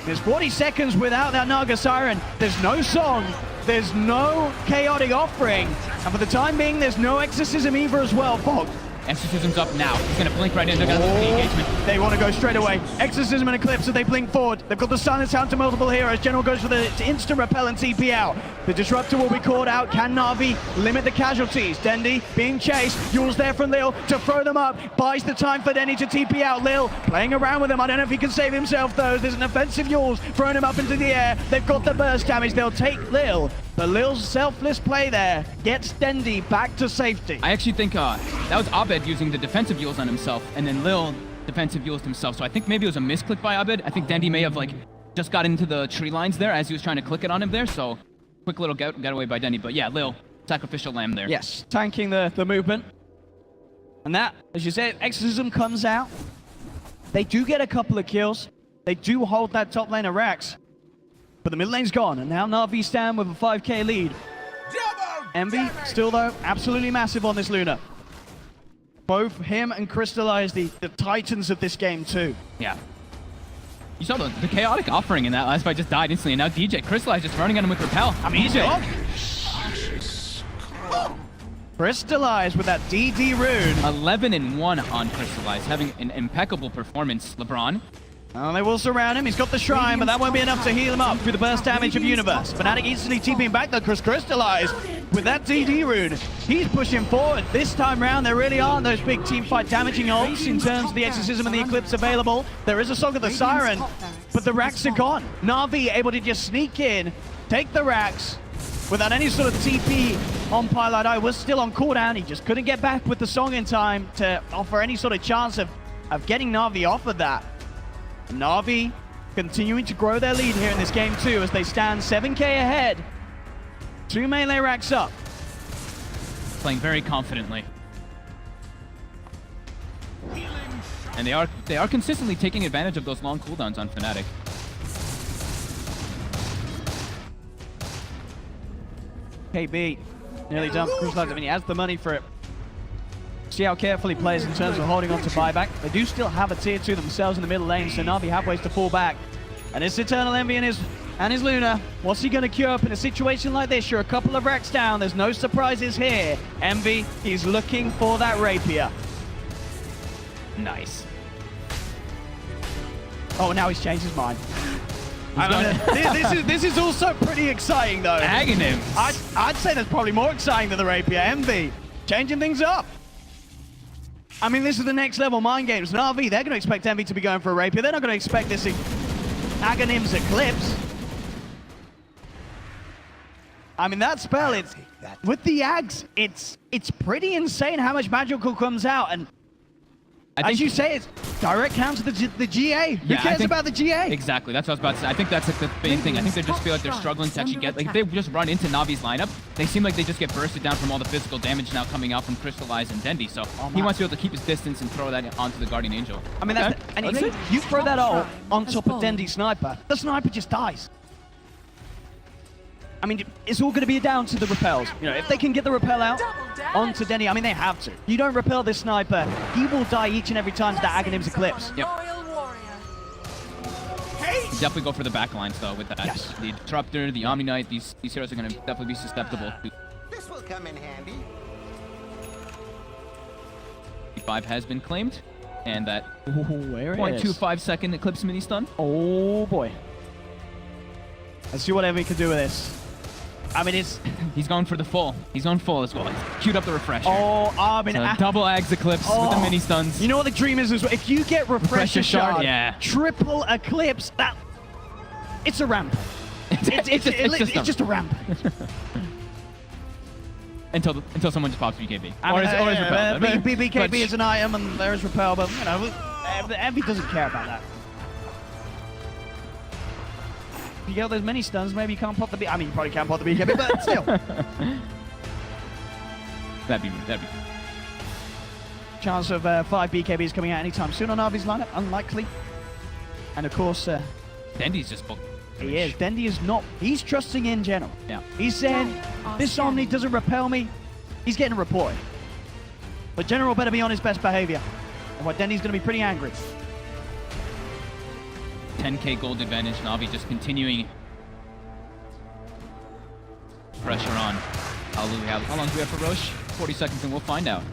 There's 40 seconds without that Naga Siren. There's no song. There's no chaotic offering. And for the time being, there's no exorcism either as well, Fog. Exorcism's up now. He's gonna blink right in. They're gonna lose the engagement. They want to go straight away. Exorcism and Eclipse as they blink forward. They've got the silence out to multiple heroes. General goes for the instant repel and TP out. The Disruptor will be called out. Can Na'Vi limit the casualties? Dendi being chased. Yule's there from Lil to throw them up. Buys the time for Dendi to TP out. Lil playing around with him. I don't know if he can save himself though. There's an offensive Yule's throwing him up into the air. They've got the burst damage. They'll take Lil. But Lil's selfless play there gets Dendi back to safety. I actually think that was Abed using the defensive Yules on himself, and then Lil defensive Yules himself. So I think maybe it was a misclick by Abed. I think Dendi may have like just got into the tree lines there as he was trying to click it on him there. So quick little getaway by Dendi. But yeah, Lil, sacrificial lamb there. Yes, tanking the movement. And that, as you said, Exorcism comes out. They do get a couple of kills. They do hold that top lane of Rax. But the mid lane's gone, and now Na'Vi stand with a 5k lead. Envy, still though, absolutely massive on this Luna. Both him and Crystallize, the titans of this game too. Yeah. You saw the chaotic offering in that last fight just died instantly, and now DJ Crystallize just running at him with Repel. I mean, DJ. Crystallize with that DD rune. 11-1 on Crystallize, having an impeccable performance, LeBron. Oh, they will surround him. He's got the shrine, but that won't be enough to heal him up through the burst damage of Universe. FNATIC instantly TPing back though, because Crystallize with that DD rune, he's pushing forward. This time round, there really aren't those big team fight damaging ults in terms of the Exorcism and the Eclipse available. There is a Song of the Siren, but the Rax are gone. Na'Vi able to just sneak in, take the Rax, without any sort of TP on Pilot Eye. Was still on cooldown. He just couldn't get back with the Song in time to offer any sort of chance of getting Na'Vi off of that. Na'Vi continuing to grow their lead here in this game too as they stand 7k ahead. 2 melee racks up. Playing very confidently. And they are consistently taking advantage of those long cooldowns on FNATIC. KB nearly done for Crystallize. I mean, he has the money for it. See how carefully he plays in terms of holding on to buyback. They do still have a tier 2 themselves in the middle lane, so Na'Vi have ways to fall back. And it's Eternal Envy and his Luna. What's he going to queue up in a situation like this? You're a couple of racks down. There's no surprises here. Envy, he's looking for that rapier. Oh, now he's changed his mind. This is also pretty exciting though. Aghanim. I'd say that's probably more exciting than the rapier. Envy changing things up. I mean, this is the next level mind games. Na'Vi, they're going to expect Envy to be going for a rapier. They're not going to expect this Aghanim's Eclipse. I mean, that spell, with the Ags, it's pretty insane how much magical comes out. And as you say, it's direct counter to the GA. Who cares about the GA? Exactly, that's what I was about to say. I think that's like the big thing. I think they just feel like they're struggling to actually get, like if they just run into Na'Vi's lineup, they seem like they just get bursted down from all the physical damage now coming out from Crystallize and Dendi. So he wants to be able to keep his distance and throw that onto the Guardian Angel. I mean, you throw that ult on top of Dendi Sniper, the Sniper just dies. I mean, it's all going to be down to the repels. You know, if they can get the repel out onto Dendi, I mean, they have to. You don't repel this Sniper, he will die each and every time to that Aghanim's Eclipse. Yep. Definitely go for the backlines though with that. Yes. The Disruptor, the Omni Knight, these heroes are going to definitely be susceptible to. This will come in handy. 5 has been claimed, and that Where it is. 0.25 second Eclipse mini stun. Oh boy. Let's see what Envy can do with this. I mean, He's going for the full. He's going full as well. He's queued up the refresher. Oh, I mean, So double Ags Eclipse with the mini stuns. You know what the dream is? If you get refresher shard, yeah. triple Eclipse, it's a ramp. It's just a ramp. until someone just pops BKB. Or is Repel. BKB is an item and there is repel, but you know, Envy doesn't care about that. If you get all those mini stuns, maybe you can't pop the BKB. I mean, you probably can't pop the BKB, but still. That'd be. Chance of 5 BKBs coming out anytime soon on Na'Vi's lineup, unlikely. And of course, Dendi's just booked. he is. Dendi is not. He's trusting in General. Yeah. He's saying, this Omni doesn't repel me. He's getting reported. But General better be on his best behavior. And what Dendi's going to be pretty angry. 10k gold advantage. Na'Vi just continuing pressure on. How long do we have for Roche? 40 seconds and we'll find out.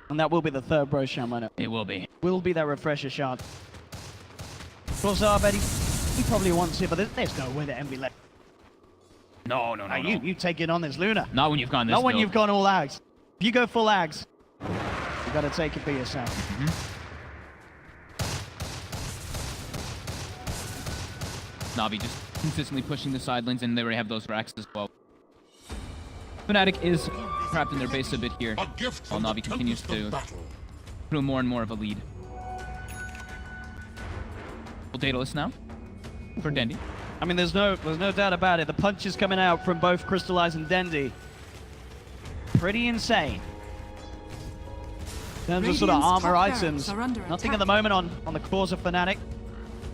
And that will be the third Roshan lineup. It will be. Will be that refresher shot. Of course, Arbed, he probably wants it, but there's no way that Envy left. No. You take it on this Luna. Not when you've gone this Not when build. you've gone all Ags. If you go full Ags, you got to take it for yourself. Na'Vi just consistently pushing the side lanes, and they already have those racks as well. FNATIC is trapped in their base a bit here, A gift while from the Na'Vi continues tempest to of battle. through more and more of a lead. Full Daedalus now for Dendi. I mean, there's no doubt about it. The punches coming out from both Crystallize and Dendi. Pretty insane. In terms of sort of Radiant's armor top items, barracks are under nothing attack. at the moment on the cause of FNATIC.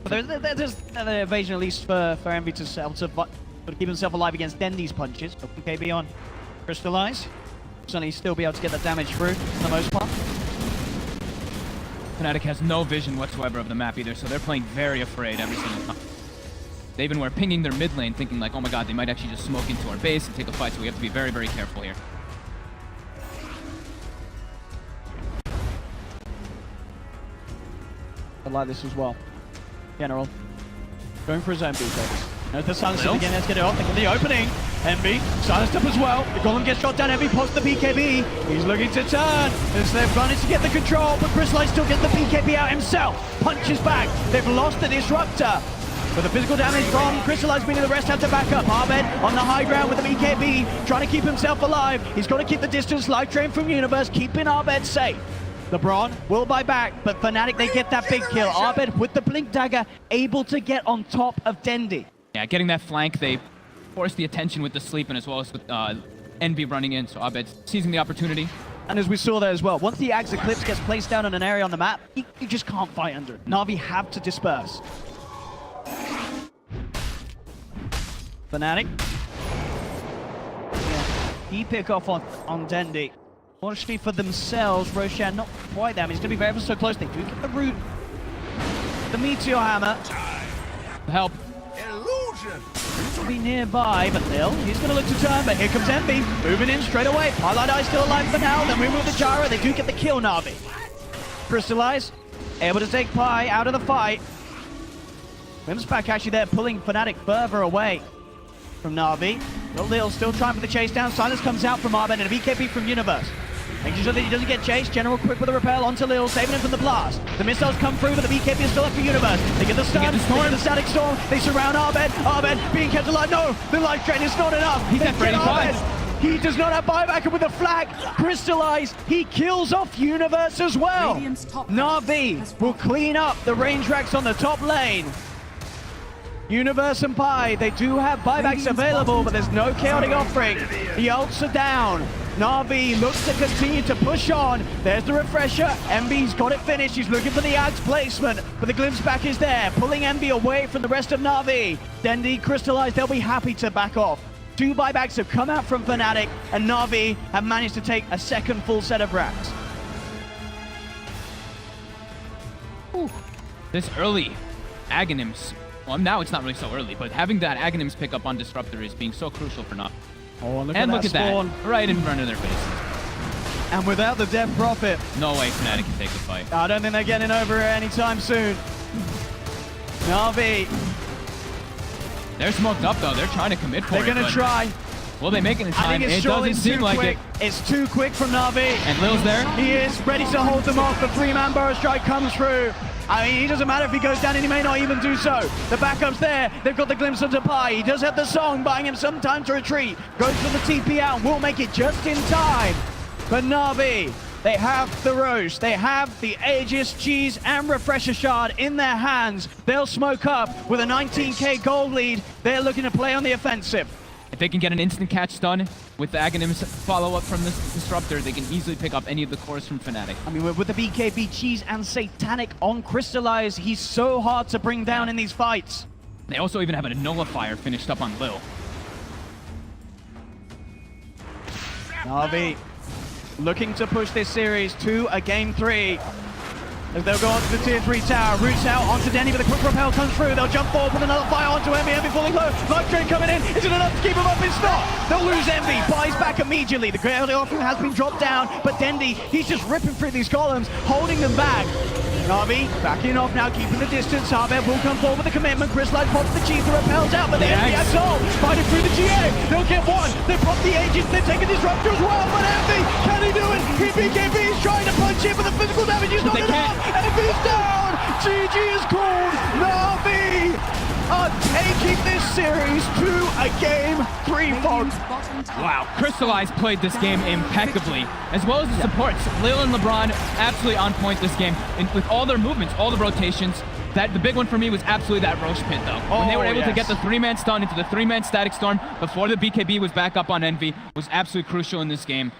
But there's the evasion at least for Envy to keep himself alive against Dendi's punches. But KB on Crystallize. Certainly still be able to get the damage through for the most part. FNATIC has no vision whatsoever of the map either, so they're playing very afraid every single time. They even were pinging their mid lane, thinking like, oh my god, they might actually just smoke into our base and take a fight, so we have to be very, very careful here. I like this as well. General. Going for his own beat, Note the silence again, let's get it off. They get the opening. Envy, silenced up as well. The Golem gets shot down, Envy pops the BKB. He's looking to turn as they've managed to get the control, but Crystallize still gets the BKB out himself. Punches back. They've lost the Disruptor. But the physical damage from Crystallize, meaning the rest have to back up. Arbed on the high ground with the BKB, trying to keep himself alive. He's got to keep the distance. Life Drain from Universe, keeping Arbed safe. LeBron will buy back, but FNATIC, they get that big kill. Arbed with the Blink Dagger, able to get on top of Dendi. Yeah, getting that flank, they forced the attention with the sleep and as well as with Envy running in, so Abed seizing the opportunity. And as we saw there as well, once the Ags Eclipse gets placed down in an area on the map, you just can't fight under it. Na'Vi have to disperse. FNATIC. Yeah, he pick off on Dendi. Fortunately for themselves, Roshan not quite there. I mean, he's going to be ever so close. They do get the root. The Meteor Hammer. Help. Illusion! Will be nearby, but Lil, he's going to look to turn, but here comes Envy. Moving in straight away. Highlight Eye still alive for now. Then we move the Jara. They do get the kill, Na'Vi. Crystallize. Able to take Pi out of the fight. Wim's back actually there, pulling FNATIC further away from Na'Vi. But Lil still trying for the chase down. Silence comes out from Arbed and a BKB from Universe. Making sure that he doesn't get chased. General quick with the repel onto Lil, saving him from the blast. The missiles come through, but the BKB is still up for Universe. They get the stun, they get the static storm, they surround Arbed. Arbed being kept alive. No, the life drain is not enough. He's They at get 35. Arbed. He does not have buyback, and with a flag, Crystallize, he kills off Universe as well. Radiant's top barracks has Na'Vi will fallen. clean up the range racks on the top lane. Universe and Pi, they do have buybacks Radiant's available, bottom but there's no chaotic offering. The ults are down. Na'Vi looks to continue to push on. There's the refresher. Envy's got it finished. He's looking for the Ags placement, but the glimpse back is there, pulling Envy away from the rest of Na'Vi. Dendi, Crystallize, they'll be happy to back off. 2 buybacks have come out from FNATIC, and Na'Vi have managed to take a second full set of racks. This early Aghanims, well now it's not really so early, but having that Aghanims pick up on Disruptor is being so crucial for Na'Vi. Oh, look And at look that at spawn. that, right in front of their faces. And without the Death Prophet, No way FNATIC can take the fight. I don't think they're getting over it anytime soon. Na'Vi, They're smoked up though, they're trying to commit for they're it. going to but try. Will they make it in I time? think it's It doesn't short, seem too like quick. it. It's too quick from Na'Vi. And Lil's there. He is ready to hold them off. The 3-man Burrow Strike comes through. I mean, he doesn't matter if he goes down, and he may not even do so. The backup's there. They've got the glimpse of Pi. He does have the song, buying him some time to retreat. Goes for the TP out and will make it just in time. But Na'Vi, they have the roast. They have the Aegis, Cheese, and Refresher Shard in their hands. They'll smoke up with a 19k gold lead. They're looking to play on the offensive. If they can get an instant catch stun with the Aghanims follow-up from this Disruptor, they can easily pick up any of the cores from FNATIC. I mean, with the BKB, Cheese, and Satanic on Crystallize, he's so hard to bring down in these fights. They also even have a Nullifier finished up on Lil. Na'Vi looking to push this series to a game 3. They'll go onto the tier 3 tower, roots out onto Denny, but the quick repel comes through. They'll jump forward with another fire onto Envy. Envy falling low. Life drain coming in. Is it enough to keep him up? It's not. They'll lose Envy. Buys back immediately. The great offering has been dropped down, but Dendi, he's just ripping through these columns, holding them back. Navi backing off now, keeping the distance. Harbear will come forward with the commitment. Crystalline pops the cheese, the repels out, but the Envy has all. Fighting through the GA. They'll get one. They pop the agents. They're taking Disruptor as well, but Envy, can he do it? BKB is trying to punch in, but the physical damage is not enough. Envy's down. GG is called. Navi are taking this series to a game 3, folks. Wow, Crystallize played this game impeccably, as well as the supports. Lil and LeBron absolutely on point this game, and with all their movements, all the rotations. The big one for me was absolutely that Roche pit, though. When they were able to get the 3-man stun into the 3-man static storm before the BKB was back up on Envy was absolutely crucial in this game.